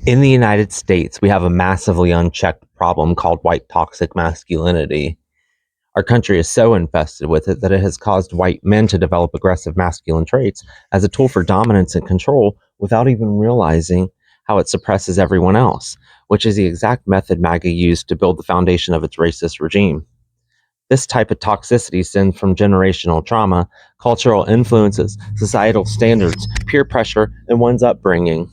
In the United States, we have a massively unchecked problem called white toxic masculinity. Our country is so infested with it that it has caused white men to develop aggressive masculine traits as a tool for dominance and control without even realizing how it suppresses everyone else, which is the exact method Maga used to build the foundation of its racist regime. This type of toxicity stems from generational trauma, cultural influences, societal standards, peer pressure, and one's upbringing.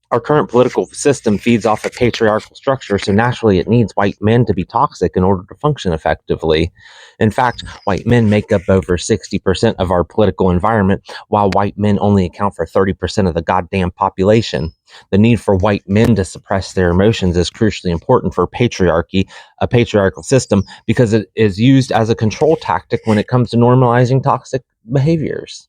Our current political system feeds off a patriarchal structure, so naturally it needs white men to be toxic in order to function effectively. In fact, white men make up over 60% of our political environment, while white men only account for 30% of the goddamn population. The need for white men to suppress their emotions is crucially important for patriarchy, a patriarchal system, because it is used as a control tactic when it comes to normalizing toxic behaviors.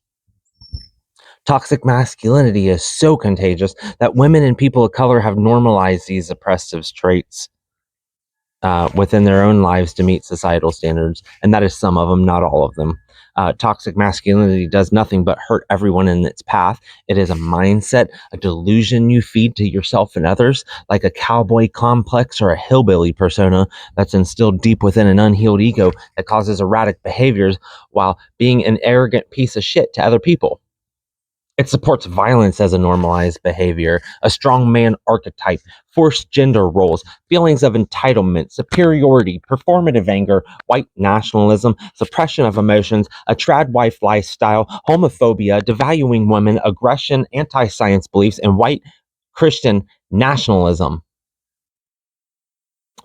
Toxic masculinity is so contagious that women and people of color have normalized these oppressive traits within their own lives to meet societal standards, and that is some of them, not all of them. Toxic masculinity does nothing but hurt everyone in its path. It is a mindset, a delusion you feed to yourself and others, like a cowboy complex or a hillbilly persona that's instilled deep within an unhealed ego that causes erratic behaviors while being an arrogant piece of shit to other people. It supports violence as a normalized behavior, a strong man archetype, forced gender roles, feelings of entitlement, superiority, performative anger, white nationalism, suppression of emotions, a trad wife lifestyle, homophobia, devaluing women, aggression, anti-science beliefs, and white Christian nationalism.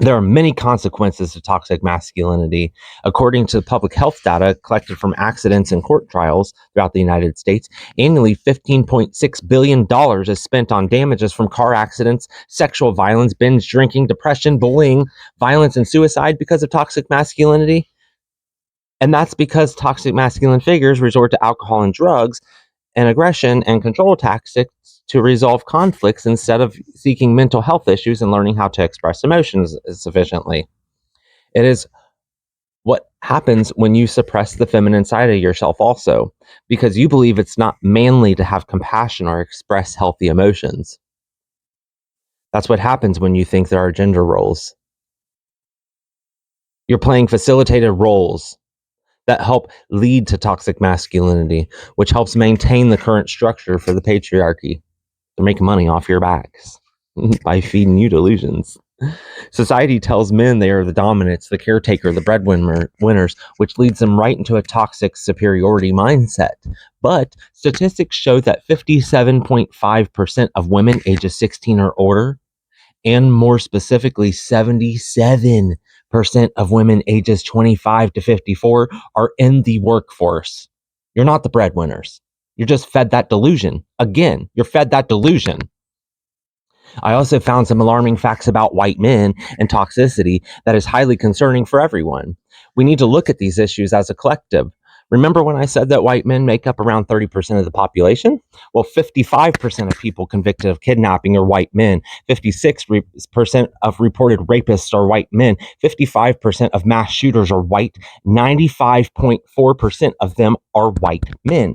There are many consequences to toxic masculinity. According to public health data collected from accidents and court trials throughout the United States, annually $15.6 billion is spent on damages from car accidents, sexual violence, binge drinking, depression, bullying, violence, and suicide because of toxic masculinity. And that's because toxic masculine figures resort to alcohol and drugs and aggression and control tactics to resolve conflicts instead of seeking mental health issues and learning how to express emotions sufficiently. It is what happens when you suppress the feminine side of yourself also, because you believe it's not manly to have compassion or express healthy emotions. That's what happens when you think there are gender roles. You're playing facilitated roles that help lead to toxic masculinity, which helps maintain the current structure for the patriarchy. They're making money off your backs by feeding you delusions. Society tells men they are the dominants, the caretaker, the breadwinners, which leads them right into a toxic superiority mindset. But statistics show that 57.5% of women ages 16 or older, and more specifically, 77% of women ages 25 to 54 are in the workforce. You're not the breadwinners. You're just fed that delusion. Again, you're fed that delusion. I also found some alarming facts about white men and toxicity that is highly concerning for everyone. We need to look at these issues as a collective. Remember when I said that white men make up around 30% of the population? Well, 55% of people convicted of kidnapping are white men. 56% of reported rapists are white men. 55% of mass shooters are white. 95.4% of them are white men.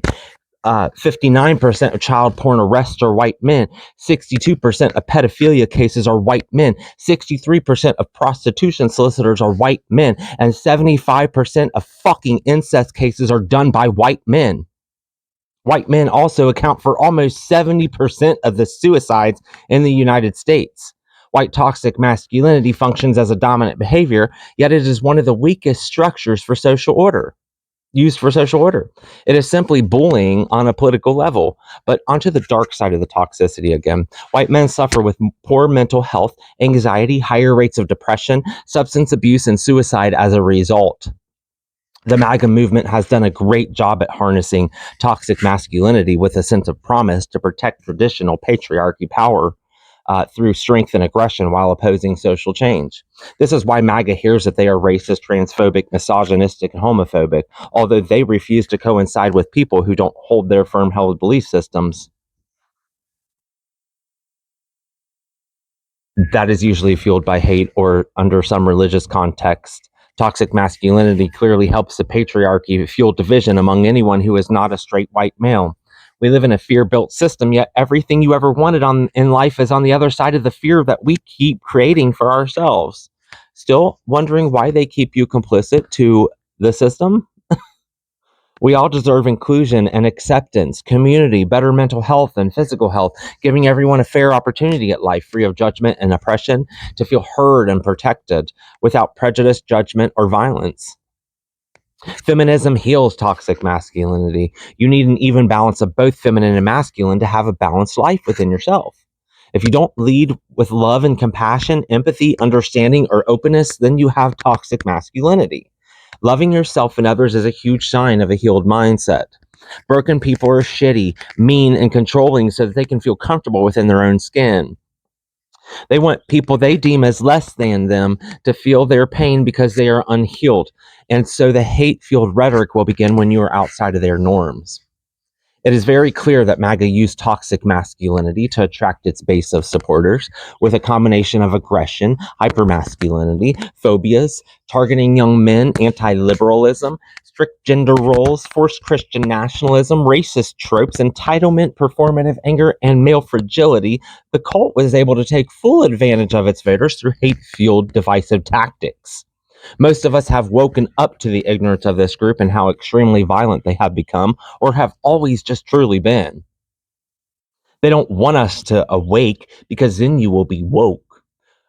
59% of child porn arrests are white men. 62% of pedophilia cases are white men. 63% of prostitution solicitors are white men. And 75% of fucking incest cases are done by white men. White men also account for almost 70% of the suicides in the United States. White toxic masculinity functions as a dominant behavior, yet it is one of the weakest structures for social order. Used for social order. It is simply bullying on a political level. But onto the dark side of the toxicity again. White men suffer with poor mental health, anxiety, higher rates of depression, substance abuse, and suicide as a result. The Maga movement has done a great job at harnessing toxic masculinity with a sense of promise to protect traditional patriarchy power through strength and aggression while opposing social change. This is why MAGA hears that they are racist, transphobic, misogynistic, and homophobic, although they refuse to coincide with people who don't hold their firm held belief systems. That is usually fueled by hate or under some religious context. Toxic masculinity clearly helps the patriarchy fuel division among anyone who is not a straight white male. We live in a fear-built system, yet everything you ever wanted in life is on the other side of the fear that we keep creating for ourselves. Still wondering why they keep you complicit to the system? We all deserve inclusion and acceptance, community, better mental health and physical health, giving everyone a fair opportunity at life, free of judgment and oppression, to feel heard and protected without prejudice, judgment, or violence. Feminism heals toxic masculinity. You need an even balance of both feminine and masculine to have a balanced life within yourself. If you don't lead with love and compassion, empathy, understanding, or openness, then you have toxic masculinity. Loving yourself and others is a huge sign of a healed mindset. Broken people are shitty, mean, and controlling so that they can feel comfortable within their own skin. They want people they deem as less than them to feel their pain because they are unhealed. And so the hate-fueled rhetoric will begin when you are outside of their norms. It is very clear that Maga used toxic masculinity to attract its base of supporters with a combination of aggression, hypermasculinity, phobias, targeting young men, anti-liberalism, strict gender roles, forced Christian nationalism, racist tropes, entitlement, performative anger, and male fragility. The cult was able to take full advantage of its voters through hate-fueled divisive tactics. Most of us have woken up to the ignorance of this group and how extremely violent they have become, or have always just truly been. They don't want us to awake because then you will be woke,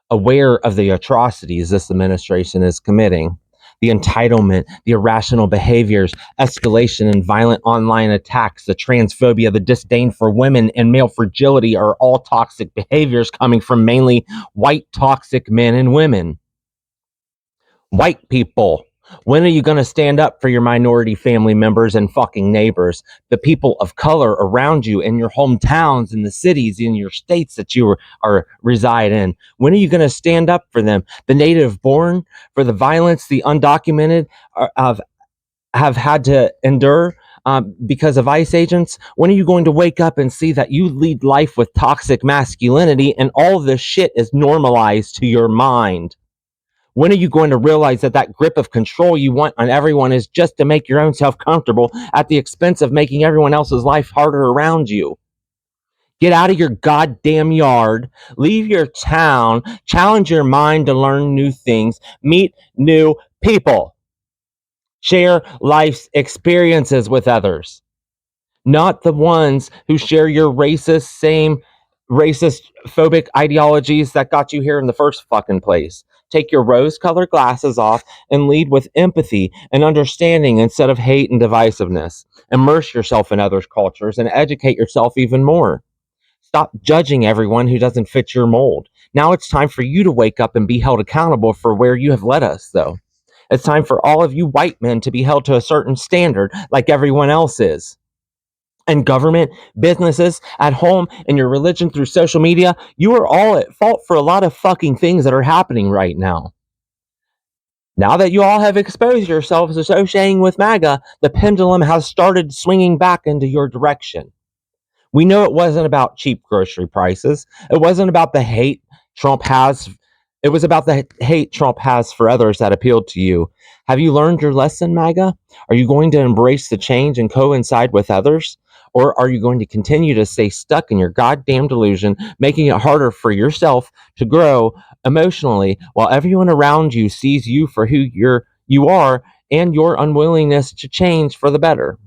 aware of the atrocities this administration is committing. The entitlement, the irrational behaviors, escalation and violent online attacks, the transphobia, the disdain for women, and male fragility are all toxic behaviors coming from mainly white toxic men and women. White people, when are you going to stand up for your minority family members and fucking neighbors, the people of color around you in your hometowns, in the cities, in your states that you reside in? When are you going to stand up for them? The native born, for the violence the undocumented have had to endure because of ICE agents? When are you going to wake up and see that you lead life with toxic masculinity and all this shit is normalized to your mind? When are you going to realize that that grip of control you want on everyone is just to make your own self comfortable at the expense of making everyone else's life harder around you? Get out of your goddamn yard, leave your town, challenge your mind to learn new things, meet new people, share life's experiences with others, not the ones who share your racist phobic ideologies that got you here in the first fucking place. Take your rose-colored glasses off and lead with empathy and understanding instead of hate and divisiveness. Immerse yourself in others' cultures and educate yourself even more. Stop judging everyone who doesn't fit your mold. Now it's time for you to wake up and be held accountable for where you have led us, though. It's time for all of you white men to be held to a certain standard like everyone else is. And government, businesses, at home, and your religion through social media, you are all at fault for a lot of fucking things that are happening right now. Now that you all have exposed yourselves associating with MAGA, the pendulum has started swinging back into your direction. We know it wasn't about cheap grocery prices. It wasn't about the hate Trump has. It was about the hate Trump has for others that appealed to you. Have you learned your lesson, MAGA? Are you going to embrace the change and coincide with others? Or are you going to continue to stay stuck in your goddamn delusion, making it harder for yourself to grow emotionally while everyone around you sees you for who you are and your unwillingness to change for the better?